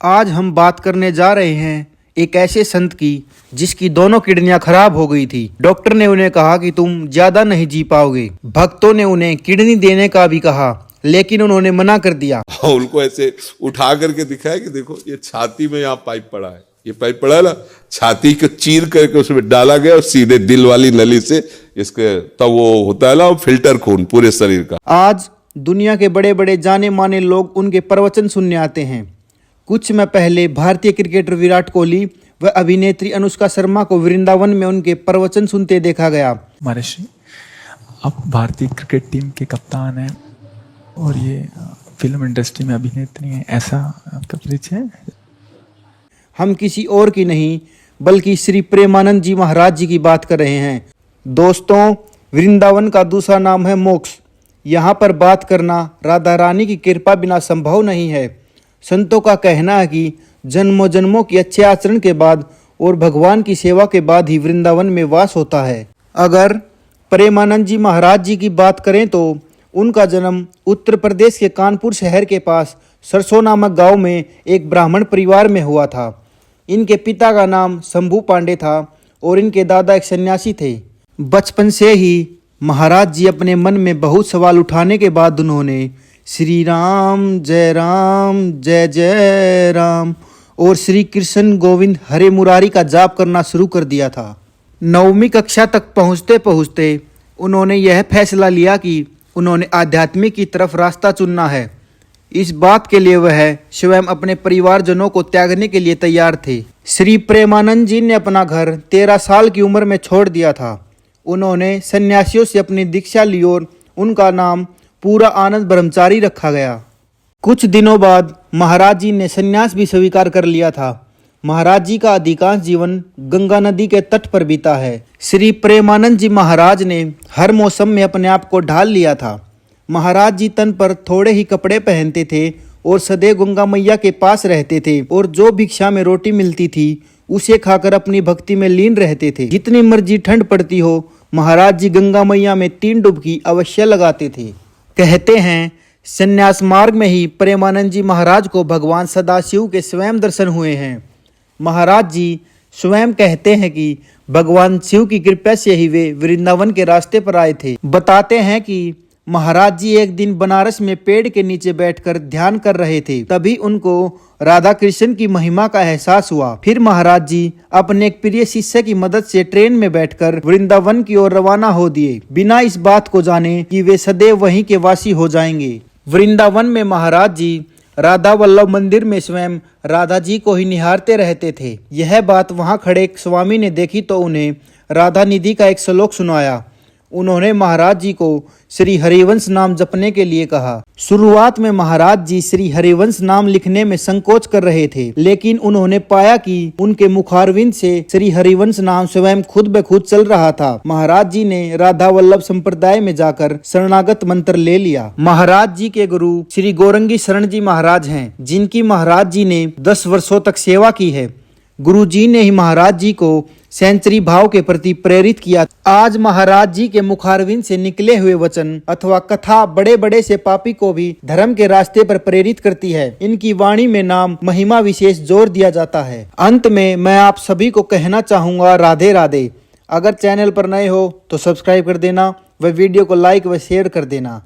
आज हम बात करने जा रहे हैं एक ऐसे संत की जिसकी दोनों किडनियां खराब हो गई थी। डॉक्टर ने उन्हें कहा कि तुम ज्यादा नहीं जी पाओगे। भक्तों ने उन्हें किडनी देने का भी कहा, लेकिन उन्होंने मना कर दिया। उनको ऐसे उठा करके दिखाया कि देखो ये छाती में यहाँ पाइप पड़ा है, ये पाइप पड़ा है ना, छाती को चीर करके उसमें डाला गया और सीधे दिल वाली नली से इसके तब वो होता है ना फिल्टर खून पूरे शरीर का। आज दुनिया के बड़े बड़े जाने माने लोग उनके प्रवचन सुनने आते हैं। कुछ में पहले भारतीय क्रिकेटर विराट कोहली व अभिनेत्री अनुष्का शर्मा को वृंदावन में उनके प्रवचन सुनते देखा गया। महर्षि, आप भारतीय क्रिकेट टीम के कप्तान हैं और ये फिल्म इंडस्ट्री में अभिनेत्री हैं, ऐसा आपका परिचय है? हम किसी और की नहीं बल्कि श्री प्रेमानंद जी महाराज जी की बात कर रहे हैं। दोस्तों, वृंदावन का दूसरा नाम है मोक्ष। यहाँ पर बात करना राधा रानी की कृपा बिना संभव नहीं है। संतों का कहना है कि जन्मों जन्मों की अच्छे आचरण के बाद और भगवान की सेवा के बाद ही वृंदावन में वास होता है। अगर प्रेमानंद जी महाराज जी की बात करें तो उनका जन्म उत्तर प्रदेश के कानपुर शहर के पास सरसों नामक गांव में एक ब्राह्मण परिवार में हुआ था। इनके पिता का नाम शंभू पांडे था और इनके दादा एक सन्यासी थे। बचपन से ही महाराज जी अपने मन में बहुत सवाल उठाने के बाद उन्होंने श्री राम जय जय राम और श्री कृष्ण गोविंद हरे मुरारी का जाप करना शुरू कर दिया था। 9वीं कक्षा तक पहुँचते पहुँचते उन्होंने यह फैसला लिया कि उन्होंने आध्यात्मिक की तरफ रास्ता चुनना है। इस बात के लिए वह स्वयं अपने परिवारजनों को त्यागने के लिए तैयार थे। श्री प्रेमानंद जी ने अपना घर 13 साल की उम्र में छोड़ दिया था। उन्होंने सन्यासियों से अपनी दीक्षा ली और उनका नाम पूरा आनंद ब्रह्मचारी रखा गया। कुछ दिनों बाद महाराज जी ने सन्यास भी स्वीकार कर लिया था। महाराज जी का अधिकांश जीवन गंगा नदी के तट पर बीता है। श्री प्रेमानंद जी महाराज ने हर मौसम में अपने आप को ढाल लिया था। महाराज जी तन पर थोड़े ही कपड़े पहनते थे और सदैव गंगा मैया के पास रहते थे और जो भिक्षा में रोटी मिलती थी उसे खाकर अपनी भक्ति में लीन रहते थे। जितनी मर्जी ठंड पड़ती हो, महाराज जी गंगा मैया में 3 डुबकी अवश्य लगाते थे। कहते हैं संन्यास मार्ग में ही प्रेमानंद जी महाराज को भगवान सदाशिव के स्वयं दर्शन हुए हैं। महाराज जी स्वयं कहते हैं कि भगवान शिव की कृपा से ही वे वृंदावन के रास्ते पर आए थे। बताते हैं कि महाराज जी एक दिन बनारस में पेड़ के नीचे बैठकर ध्यान कर रहे थे। तभी उनको राधा कृष्ण की महिमा का एहसास हुआ। फिर महाराज जी अपने एक प्रिय शिष्य की मदद से ट्रेन में बैठकर वृंदावन की ओर रवाना हो दिए, बिना इस बात को जाने कि वे सदैव वहीं के वासी हो जाएंगे। वृंदावन में महाराज जी राधा वल्लभ मंदिर में स्वयं राधा जी को ही निहारते रहते थे। यह बात वहां खड़े एक स्वामी ने देखी तो उन्हें राधा निधि का एक श्लोक सुनाया। उन्होंने महाराज जी को श्री हरिवंश नाम जपने के लिए कहा। शुरुआत में महाराज जी श्री हरिवंश नाम लिखने में संकोच कर रहे थे, लेकिन उन्होंने पाया कि उनके मुखारविंद से श्री हरिवंश नाम स्वयं खुद ब खुद चल रहा था। महाराज जी ने राधा वल्लभ संप्रदाय में जाकर शरणागत मंत्र ले लिया। महाराज जी के गुरु श्री गौरंगी शरण जी महाराज हैं, जिनकी महाराज जी ने 10 वर्षों तक सेवा की है। गुरु जी ने ही महाराज जी को सेंचुरी भाव के प्रति प्रेरित किया। आज महाराज जी के मुखारविंद से निकले हुए वचन अथवा कथा बड़े बड़े से पापी को भी धर्म के रास्ते पर प्रेरित करती है। इनकी वाणी में नाम महिमा विशेष जोर दिया जाता है। अंत में मैं आप सभी को कहना चाहूंगा, राधे राधे। अगर चैनल पर नए हो तो सब्सक्राइब कर देना व वीडियो को लाइक व शेयर कर देना।